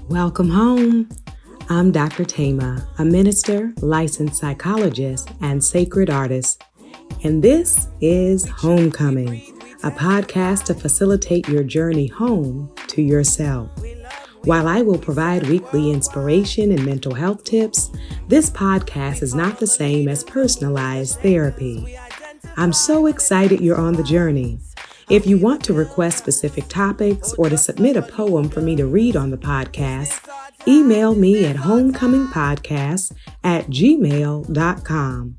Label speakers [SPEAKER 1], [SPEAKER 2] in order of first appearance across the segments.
[SPEAKER 1] Welcome home. I'm Dr.Thema, a minister, licensed psychologist, and sacred artist. And this is Homecoming, a podcast to facilitate your journey home to yourself. While I will provide weekly inspiration and mental health tips, this podcast is not the same as personalized therapy. I'm so excited you're on the journey. If you want to request specific topics or to submit a poem for me to read on the podcast, email me at homecomingpodcast@gmail.com.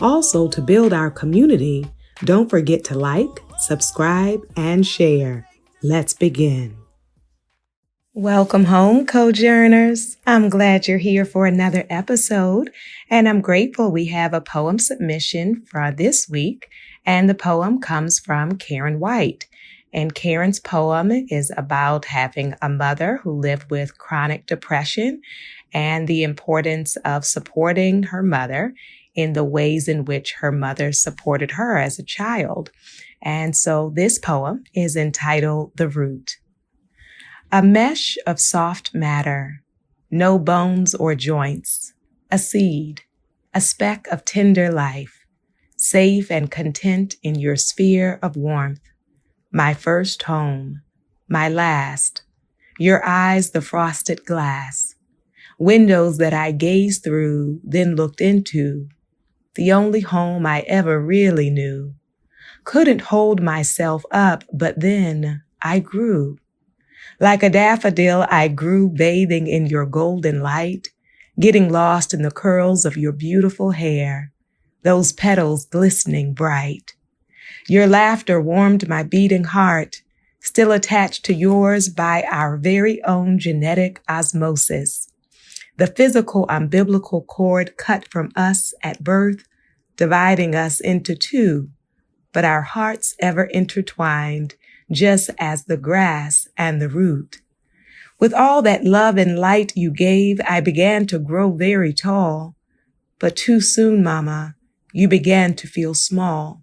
[SPEAKER 1] Also, to build our community, don't forget to like, subscribe, and share. Let's begin. Welcome home, Cojourners. I'm glad you're here for another episode, and I'm grateful we have a poem submission for this week, and the poem comes from Karen White. And Karen's poem is about having a mother who lived with chronic depression and the importance of supporting her mother in the ways in which her mother supported her as a child. And so this poem is entitled The Root. A mesh of soft matter, no bones or joints, a seed, a speck of tender life, safe and content in your sphere of warmth, my first home, my last, your eyes the frosted glass, windows that I gazed through, then looked into, the only home I ever really knew. Couldn't hold myself up, but then I grew. Like a daffodil, I grew bathing in your golden light, getting lost in the curls of your beautiful hair, those petals glistening bright. Your laughter warmed my beating heart, still attached to yours by our very own genetic osmosis. The physical umbilical cord cut from us at birth, dividing us into two, but our hearts ever intertwined, just as the grass and the root. With all that love and light you gave, I began to grow very tall. But too soon, Mama, you began to feel small.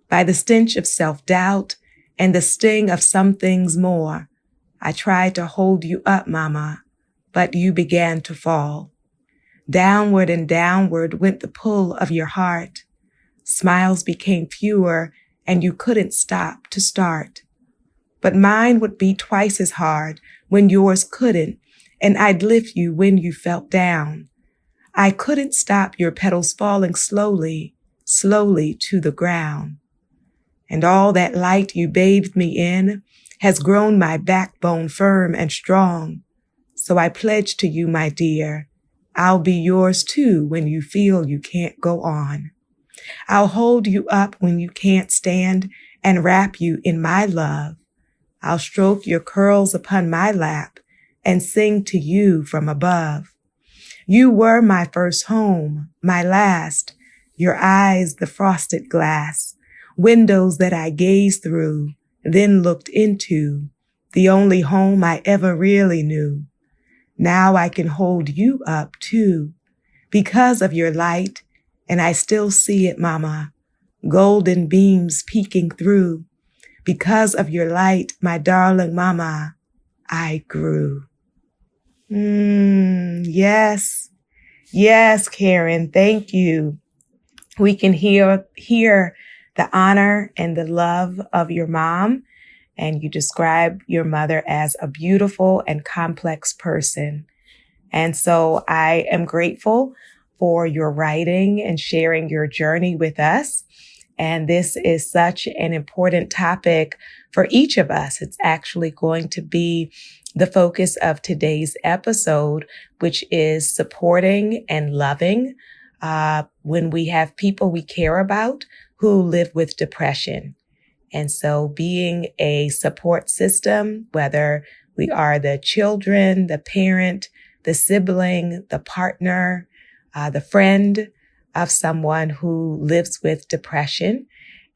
[SPEAKER 1] By the stench of self-doubt and the sting of some things more, I tried to hold you up, Mama, but you began to fall. Downward and downward went the pull of your heart. Smiles became fewer, and you couldn't stop to start. But mine would beat twice as hard when yours couldn't, and I'd lift you when you felt down. I couldn't stop your petals falling slowly, slowly to the ground. And all that light you bathed me in has grown my backbone firm and strong. So I pledge to you, my dear, I'll be yours too when you feel you can't go on. I'll hold you up when you can't stand and wrap you in my love. I'll stroke your curls upon my lap and sing to you from above. You were my first home, my last, your eyes the frosted glass, windows that I gazed through, then looked into, the only home I ever really knew. Now I can hold you up too, because of your light, and I still see it, Mama, golden beams peeking through. Because of your light, my darling Mama, I grew. Yes, Karen, thank you. We can hear the honor and the love of your mom, and you describe your mother as a beautiful and complex person. And so I am grateful for your writing and sharing your journey with us. And this is such an important topic for each of us. It's actually going to be the focus of today's episode, which is supporting and loving when we have people we care about who live with depression. And so being a support system, whether we are the children, the parent, the sibling, the partner, the friend of someone who lives with depression.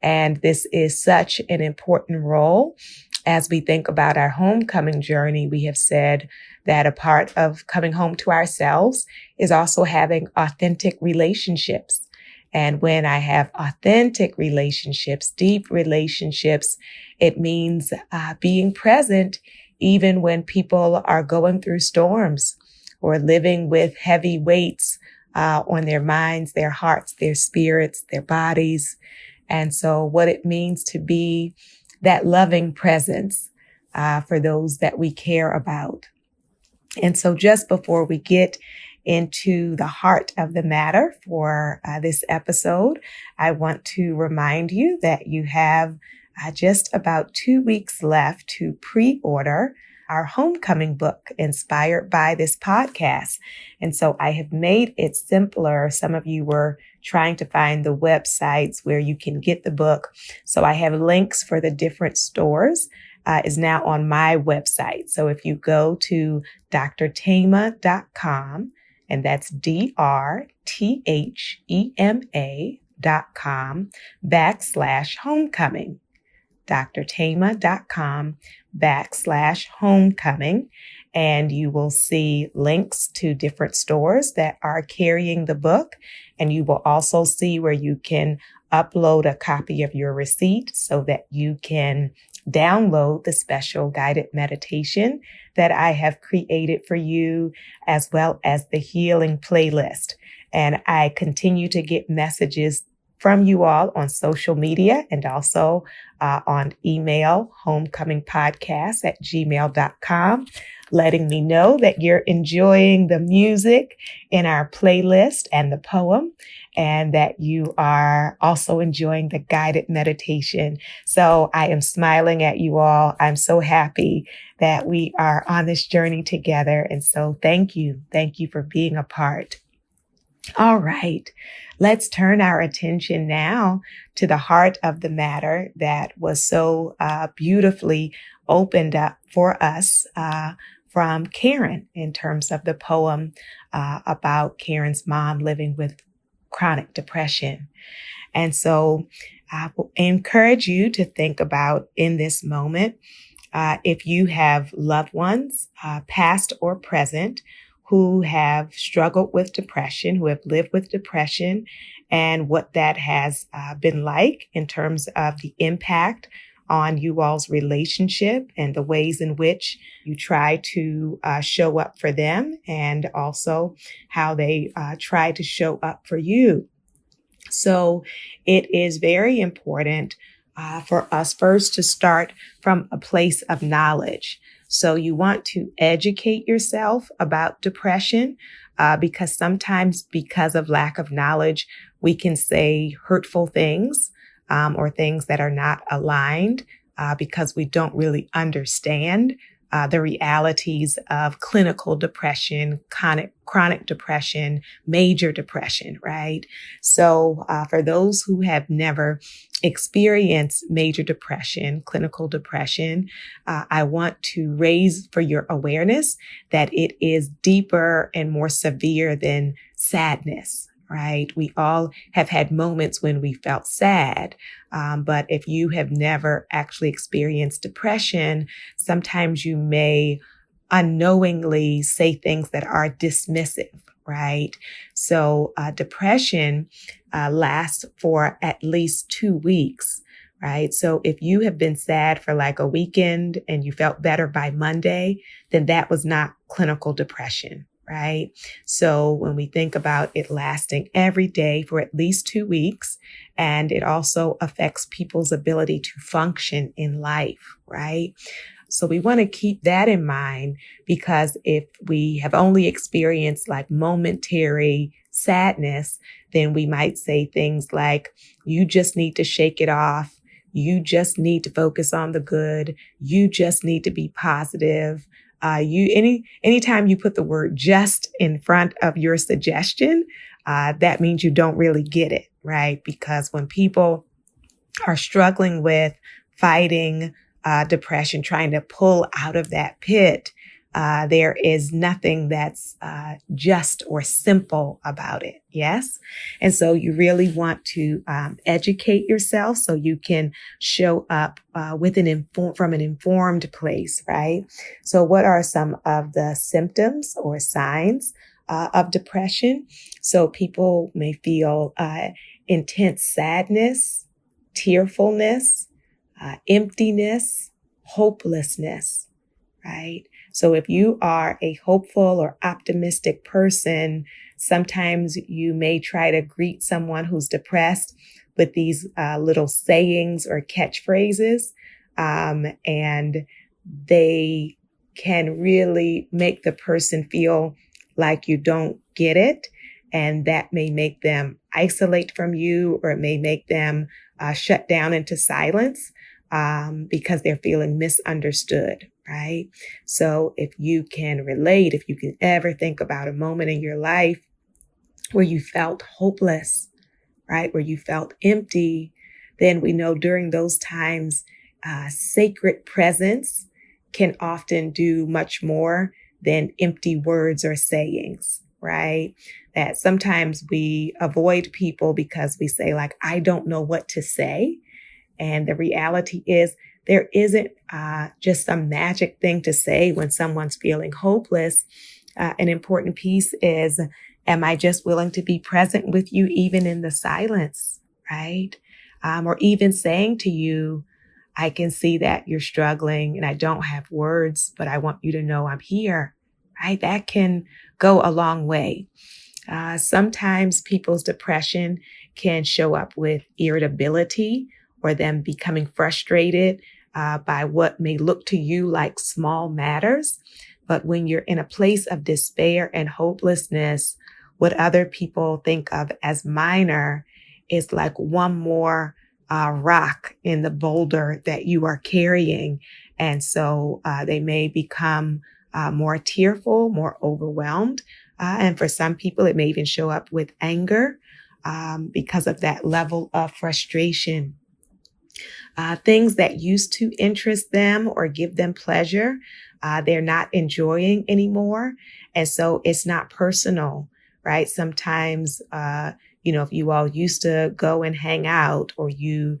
[SPEAKER 1] And this is such an important role. As we think about our homecoming journey, we have said that a part of coming home to ourselves is also having authentic relationships. And when I have authentic relationships, deep relationships, it means being present even when people are going through storms or living with heavy weights on their minds, their hearts, their spirits, their bodies. And so what it means to be that loving presence for those that we care about. And so just before we get into the heart of the matter for this episode, I want to remind you that you have just about 2 weeks left to pre-order our homecoming book inspired by this podcast. And so I have made it simpler. Some of you were trying to find the websites where you can get the book. So I have links for the different stores is now on my website. So if you go to Dr.Thema.com, and that's DRTHEMA.com/homecoming, Dr.Thema.com/homecoming. And you will see links to different stores that are carrying the book. And you will also see where you can upload a copy of your receipt so that you can download the special guided meditation that I have created for you, as well as the healing playlist. And I continue to get messages from you all on social media and also on email, homecomingpodcast@gmail.com, letting me know that you're enjoying the music in our playlist and the poem, and that you are also enjoying the guided meditation. So I am smiling at you all. I'm so happy that we are on this journey together. And so thank you. Thank you for being a part. All right, let's turn our attention now to the heart of the matter that was so beautifully opened up for us from Karen in terms of the poem about Karen's mom living with chronic depression. And so I will encourage you to think about in this moment, if you have loved ones, past or present, who have struggled with depression, who have lived with depression, and what that has been like in terms of the impact on you all's relationship and the ways in which you try to show up for them, and also how they try to show up for you. So it is very important for us first to start from a place of knowledge. So you want to educate yourself about depression because sometimes because of lack of knowledge, we can say hurtful things or things that are not aligned because we don't really understand the realities of clinical depression, chronic depression, major depression, right? So for those who have never experienced major depression, clinical depression, I want to raise for your awareness that it is deeper and more severe than sadness. Right? We all have had moments when we felt sad. But if you have never actually experienced depression, sometimes you may unknowingly say things that are dismissive, right? So depression lasts for at least 2 weeks, right? So if you have been sad for like a weekend and you felt better by Monday, then that was not clinical depression. Right? So when we think about it lasting every day for at least 2 weeks, and it also affects people's ability to function in life, right? So we want to keep that in mind, because if we have only experienced like momentary sadness, then we might say things like, you just need to shake it off. You just need to focus on the good. You just need to be positive. Anytime you put the word just in front of your suggestion, that means you don't really get it, right? Because when people are struggling with fighting depression, trying to pull out of that pit, there is nothing that's just or simple about it. Yes. And so you really want to educate yourself so you can show up with from an informed place, right? So what are some of the symptoms or signs of depression? So people may feel intense sadness, tearfulness, emptiness, hopelessness, right? So if you are a hopeful or optimistic person, sometimes you may try to greet someone who's depressed with these little sayings or catchphrases, and they can really make the person feel like you don't get it. And that may make them isolate from you, or it may make them shut down into silence because they're feeling misunderstood, right? So if you can relate, if you can ever think about a moment in your life where you felt hopeless, right, where you felt empty, then we know during those times, sacred presence can often do much more than empty words or sayings, right? That sometimes we avoid people because we say, like, I don't know what to say. And the reality is there isn't just some magic thing to say when someone's feeling hopeless. An important piece is, am I just willing to be present with you even in the silence, right? Or even saying to you, I can see that you're struggling and I don't have words, but I want you to know I'm here, right? That can go a long way. Sometimes people's depression can show up with irritability or them becoming frustrated by what may look to you like small matters. But when you're in a place of despair and hopelessness, what other people think of as minor is like one more rock in the boulder that you are carrying. And so they may become more tearful, more overwhelmed. And for some people, it may even show up with anger because of that level of frustration. Things that used to interest them or give them pleasure, they're not enjoying anymore. And so it's not personal, right? Sometimes, if you all used to go and hang out, or you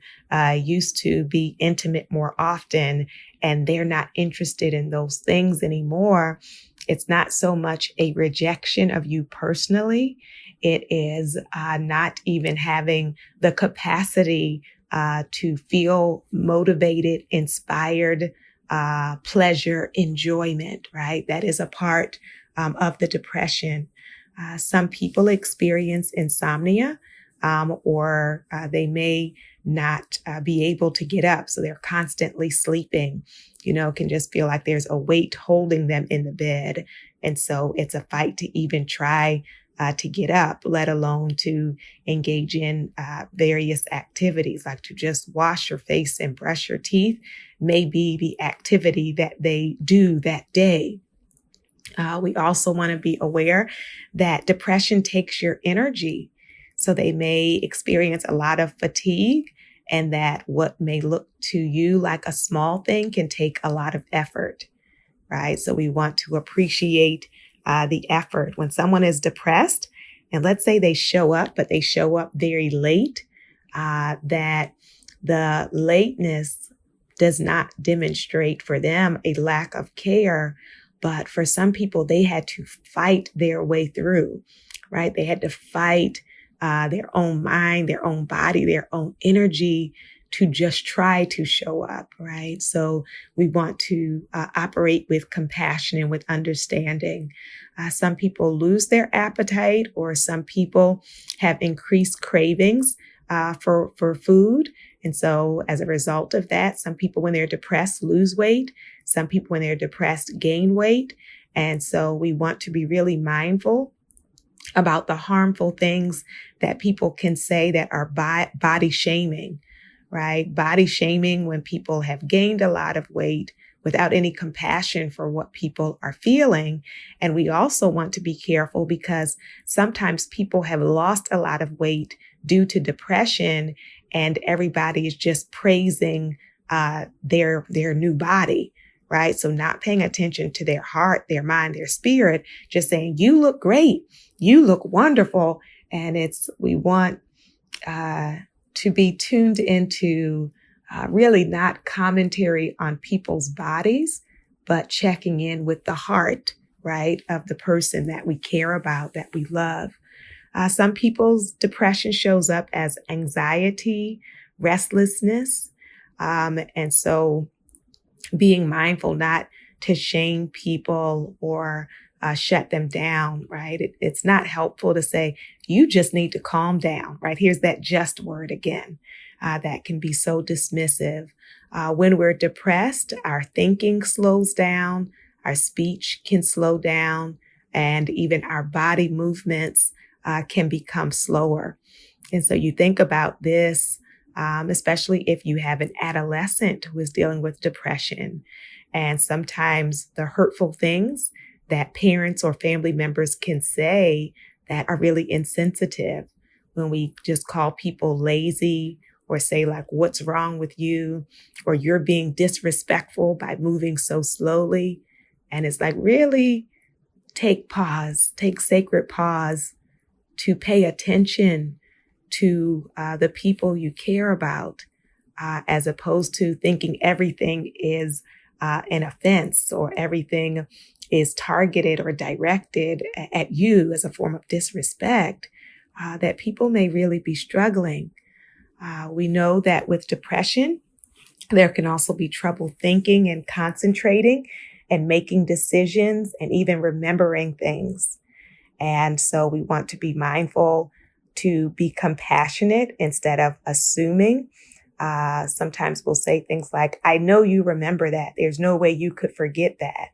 [SPEAKER 1] used to be intimate more often, and they're not interested in those things anymore, it's not so much a rejection of you personally. It is not even having the capacity to feel motivated, inspired, pleasure, enjoyment, right? That is a part of the depression. Some people experience insomnia, or they may not be able to get up. So they're constantly sleeping, can just feel like there's a weight holding them in the bed. And so it's a fight to even try to get up, let alone to engage in various activities, like to just wash your face and brush your teeth may be the activity that they do that day. We also want to be aware that depression takes your energy. So they may experience a lot of fatigue, and that what may look to you like a small thing can take a lot of effort, right? So we want to appreciate the effort. When someone is depressed, and let's say they show up, but they show up very late, that the lateness does not demonstrate for them a lack of care. But for some people, they had to fight their way through, right? They had to fight their own mind, their own body, their own energy to just try to show up, right? So we want to operate with compassion and with understanding. Some people lose their appetite, or some people have increased cravings for food. And so as a result of that, some people, when they're depressed, lose weight. Some people, when they're depressed, gain weight. And so we want to be really mindful about the harmful things that people can say that are body shaming, right? Body shaming when people have gained a lot of weight without any compassion for what people are feeling. And we also want to be careful because sometimes people have lost a lot of weight due to depression, and everybody is just praising their new body, right? So not paying attention to their heart, their mind, their spirit, just saying, you look great, you look wonderful. And we want to be tuned into really not commentary on people's bodies, but checking in with the heart, right, of the person that we care about, that we love. Some people's depression shows up as anxiety, restlessness. And so being mindful not to shame people or shut them down, right? It's not helpful to say, you just need to calm down, right? Here's that just word again. That can be so dismissive. When we're depressed, our thinking slows down, our speech can slow down, and even our body movements can become slower. And so you think about this, especially if you have an adolescent who is dealing with depression, and sometimes the hurtful things that parents or family members can say that are really insensitive. When we just call people lazy or say like, what's wrong with you? Or you're being disrespectful by moving so slowly. And it's like, really take sacred pause to pay attention to the people you care about, as opposed to thinking everything is an offense or everything is targeted or directed at you as a form of disrespect, that people may really be struggling. We know that with depression, there can also be trouble thinking and concentrating and making decisions and even remembering things. And so we want to be mindful to be compassionate instead of assuming. Sometimes we'll say things like, I know you remember that. There's no way you could forget that.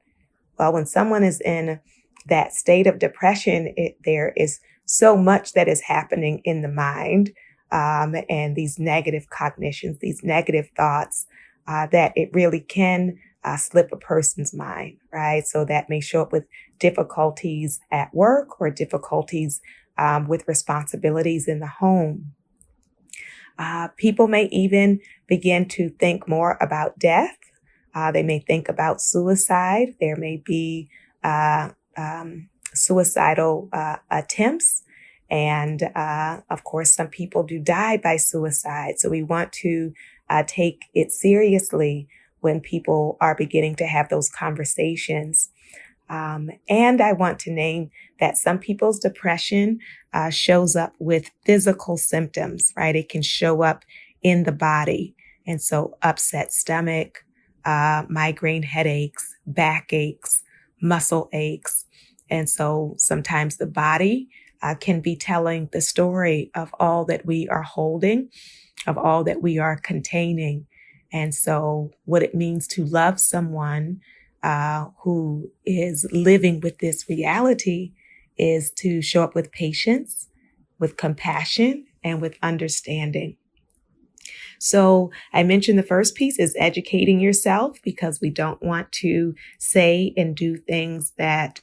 [SPEAKER 1] Well, when someone is in that state of depression, there is so much that is happening in the mind, and these negative cognitions, these negative thoughts, that it really can slip a person's mind, right? So that may show up with difficulties at work or difficulties with responsibilities in the home. People may even begin to think more about death. They may think about suicide. There may be suicidal attempts. And of course, some people do die by suicide. So we want to take it seriously when people are beginning to have those conversations. And I want to name that some people's depression shows up with physical symptoms, right? It can show up in the body. And so upset stomach, migraine headaches, backaches, muscle aches. And so sometimes the body can be telling the story of all that we are holding, of all that we are containing. And so what it means to love someone who is living with this reality is to show up with patience, with compassion, and with understanding. So I mentioned the first piece is educating yourself, because we don't want to say and do things that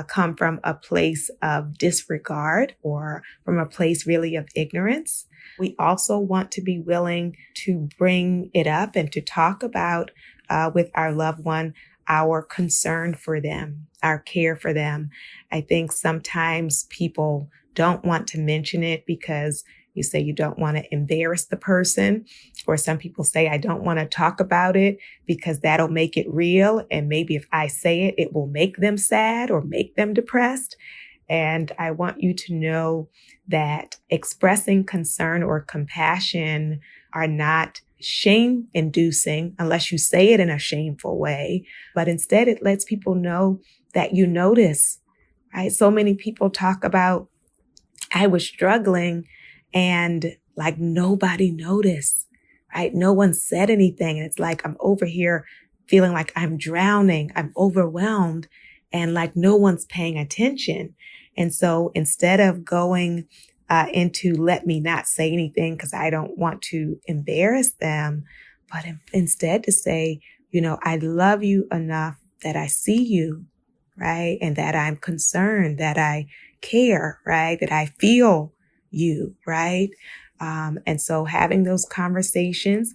[SPEAKER 1] come from a place of disregard or from a place really of ignorance. We also want to be willing to bring it up and to talk about with our loved one our concern for them, our care for them. I think sometimes people don't want to mention it because you say you don't want to embarrass the person, or some people say, I don't want to talk about it because that'll make it real. And maybe if I say it, it will make them sad or make them depressed. And I want you to know that expressing concern or compassion are not shame-inducing unless you say it in a shameful way. But instead, it lets people know that you notice, right? So many people talk about, I was struggling and like nobody noticed, right? No one said anything. And it's like, I'm over here feeling like I'm drowning. I'm overwhelmed and like no one's paying attention. And so instead of going into let me not say anything because I don't want to embarrass them, but instead to say, I love you enough that I see you, right? And that I'm concerned, that I care, right? That I feel you, right? And so having those conversations,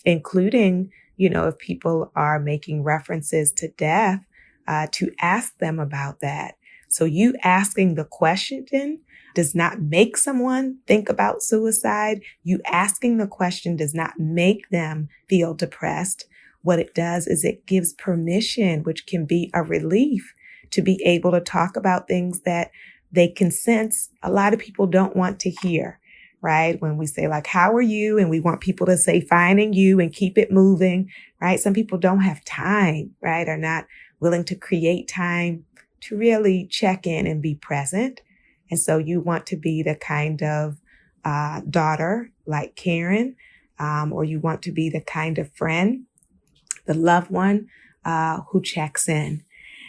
[SPEAKER 1] including, if people are making references to death, to ask them about that. So you asking the question does not make someone think about suicide. You asking the question does not make them feel depressed. What it does is it gives permission, which can be a relief, to be able to talk about things that they can sense a lot of people don't want to hear, right? When we say like, how are you? And we want people to say fine and you and keep it moving, right? Some people don't have time, right? Are not willing to create time to really check in and be present. And so you want to be the kind of daughter like Karen, or you want to be the kind of friend, the loved one who checks in.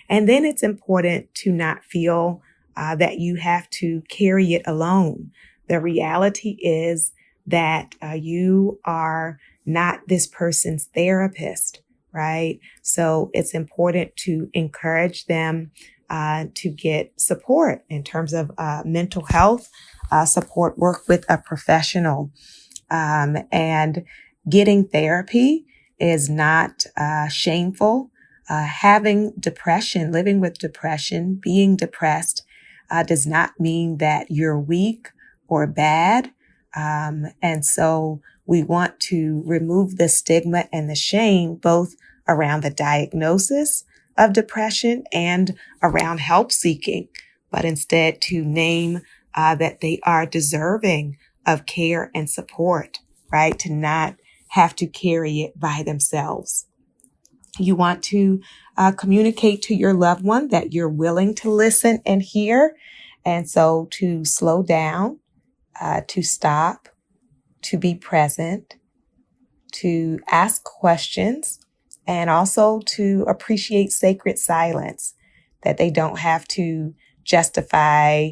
[SPEAKER 1] And then it's important to not feel that you have to carry it alone. The reality is that you are not this person's therapist, right? So it's important to encourage them to get support in terms of mental health support, work with a professional. And getting therapy is not shameful. Having depression, living with depression, being depressed does not mean that you're weak or bad. And so we want to remove the stigma and the shame, both around the diagnosis of depression and around help seeking, but instead to name that they are deserving of care and support, right? To not have to carry it by themselves. You want to communicate to your loved one that you're willing to listen and hear. And so to slow down, to stop, to be present, to ask questions, and also to appreciate sacred silence, that they don't have to justify,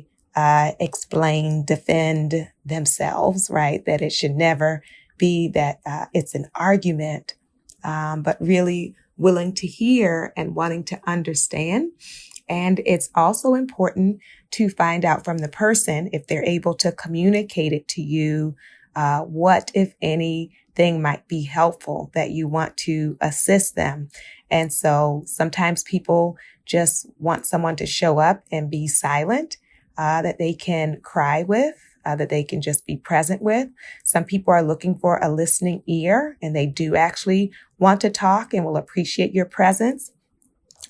[SPEAKER 1] explain, defend themselves, right? That it should never be that it's an argument, but really willing to hear and wanting to understand. And it's also important to find out from the person, if they're able to communicate it to you, what, if anything, might be helpful that you want to assist them. And so sometimes people just want someone to show up and be silent, that they can cry with, that they can just be present with. Some people are looking for a listening ear, and they do actually want to talk and will appreciate your presence.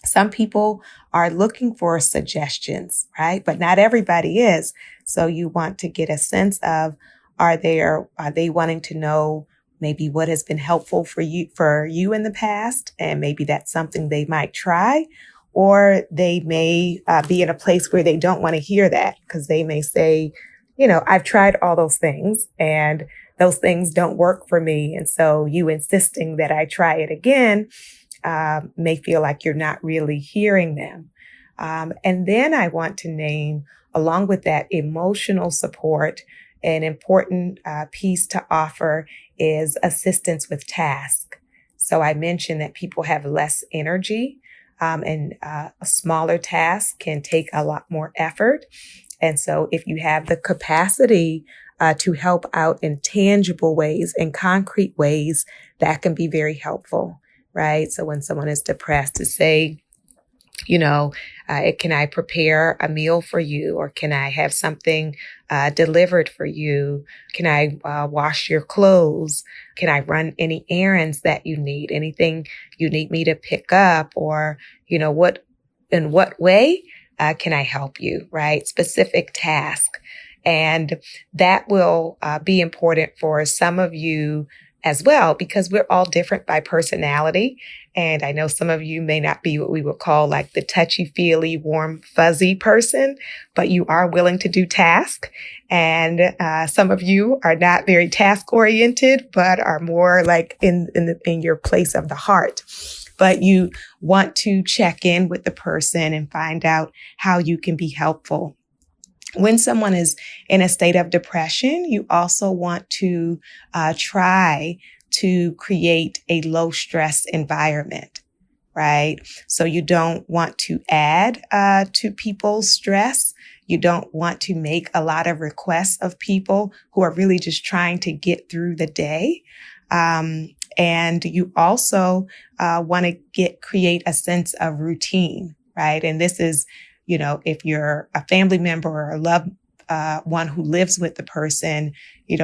[SPEAKER 1] Some people are looking for suggestions, right? But not everybody is. So you want to get a sense of, are they wanting to know maybe what has been helpful for you in the past? And maybe that's something they might try, or they may be in a place where they don't want to hear that, because they may say, I've tried all those things and those things don't work for me. And so you insisting that I try it again may feel like you're not really hearing them. And then I want to name, along with that emotional support, an important piece to offer is assistance with tasks. So I mentioned that people have less energy, and a smaller task can take a lot more effort. And so if you have the capacity to help out in tangible ways, in concrete ways, that can be very helpful, right? So when someone is depressed, to say, can I prepare a meal for you? Or can I have something delivered for you? Can I wash your clothes? Can I run any errands that you need? Anything you need me to pick up? Or, in what way can I help you, right? Specific task. And that will be important for some of you as well, because we're all different by personality. And I know some of you may not be what we would call like the touchy-feely, warm, fuzzy person, but you are willing to do tasks. And some of you are not very task-oriented, but are more like in your place of the heart. But you want to check in with the person and find out how you can be helpful. When someone is in a state of depression, you also want to try to create a low stress environment, right? So you don't want to add to people's stress. You don't want to make a lot of requests of people who are really just trying to get through the day. And you also want to create a sense of routine, right? And this is, if you're a family member or a loved one who lives with the person,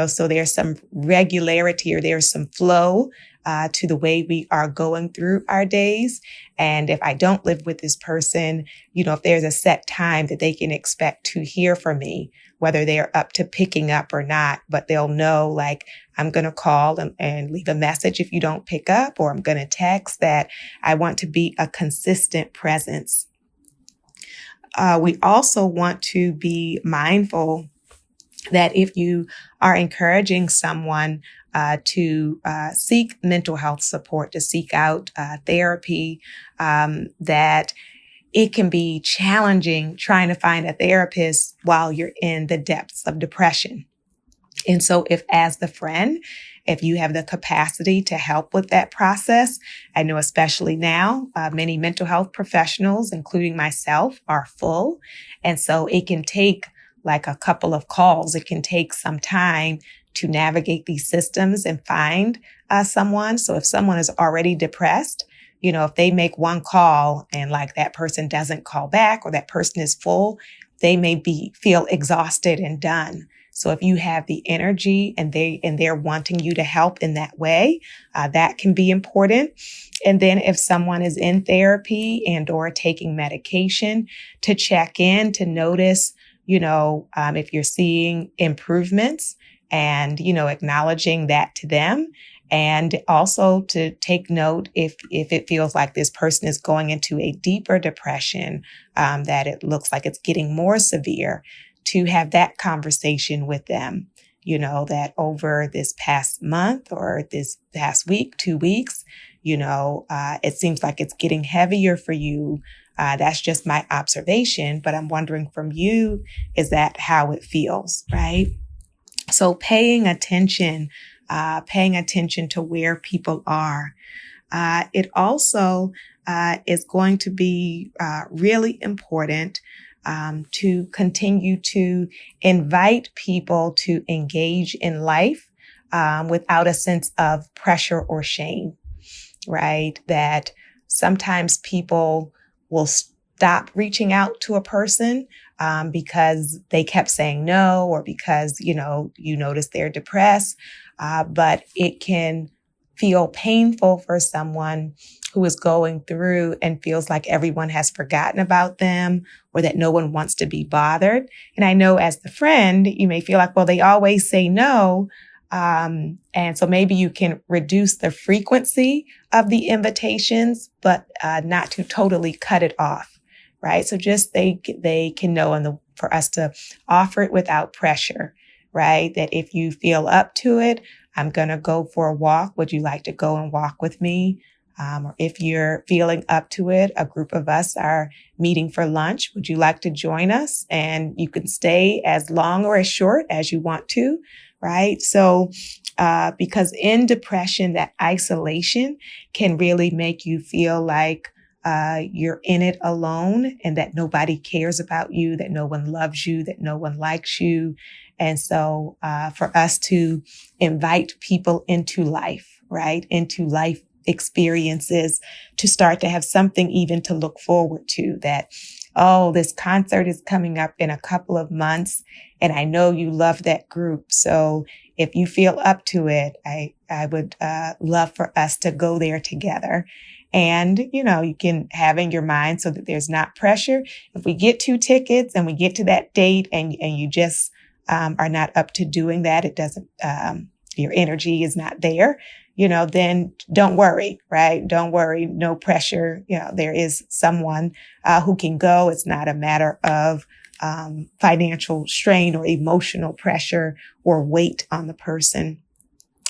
[SPEAKER 1] so there's some regularity or there's some flow to the way we are going through our days. And if I don't live with this person, if there's a set time that they can expect to hear from me, whether they're up to picking up or not, but they'll know, like, I'm going to call and leave a message if you don't pick up, or I'm going to text, that I want to be a consistent presence. We also want to be mindful that if you are encouraging someone to seek mental health support, to seek out therapy, that it can be challenging trying to find a therapist while you're in the depths of depression. And so if, as the friend, if you have the capacity to help with that process, I know especially now, many mental health professionals, including myself, are full. And so it can take like a couple of calls. It can take some time to navigate these systems and find someone. So if someone is already depressed, if they make one call and like that person doesn't call back, or that person is full, they may feel exhausted and done. So if you have the energy and they're wanting you to help in that way, that can be important. And then if someone is in therapy and or taking medication, to check in, to notice, if you're seeing improvements, and, acknowledging that to them. And also to take note if it feels like this person is going into a deeper depression, that it looks like it's getting more severe, to have that conversation with them, that over this past month or this past week, 2 weeks, it seems like it's getting heavier for you. That's just my observation, but I'm wondering from you, is that how it feels, right? So paying attention to where people are. It also is going to be really important to continue to invite people to engage in life without a sense of pressure or shame, right? That sometimes people will stop reaching out to a person because they kept saying no, or because, you notice they're depressed. But it can feel painful for someone who is going through and feels like everyone has forgotten about them, or that no one wants to be bothered. And I know as the friend, you may feel like, well, they always say no. And so maybe you can reduce the frequency of the invitations, but not to totally cut it off. Right. So just they can know, and for us to offer it without pressure, right? That if you feel up to it, I'm going to go for a walk. Would you like to go and walk with me? Or if you're feeling up to it, a group of us are meeting for lunch. Would you like to join us? And you can stay as long or as short as you want to, right? So, because in depression, that isolation can really make you feel like you're in it alone, and that nobody cares about you, that no one loves you, that no one likes you. And so for us to invite people into life, right? Into life experiences, to start to have something even to look forward to, that, oh, this concert is coming up in a couple of months, and I know you love that group. So if you feel up to it, I would love for us to go there together. And, you can have in your mind, so that there's not pressure. If we get 2 tickets and we get to that date and you just are not up to doing that, it doesn't, your energy is not there, then don't worry, right? Don't worry. No pressure. There is someone who can go. It's not a matter of financial strain or emotional pressure or weight on the person.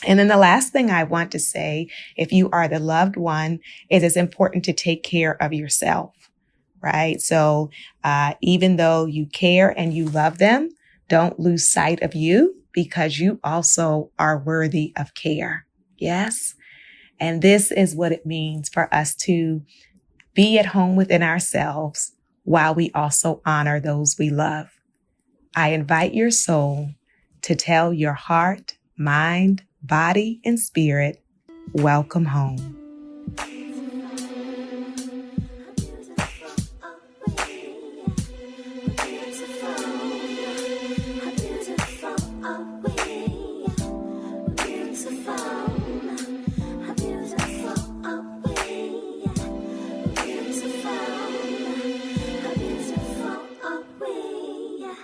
[SPEAKER 1] And then the last thing I want to say, if you are the loved one, is it's important to take care of yourself, right? So even though you care and you love them, don't lose sight of you, because you also are worthy of care. Yes. And this is what it means for us to be at home within ourselves while we also honor those we love. I invite your soul to tell your heart, mind, body, and spirit, welcome home.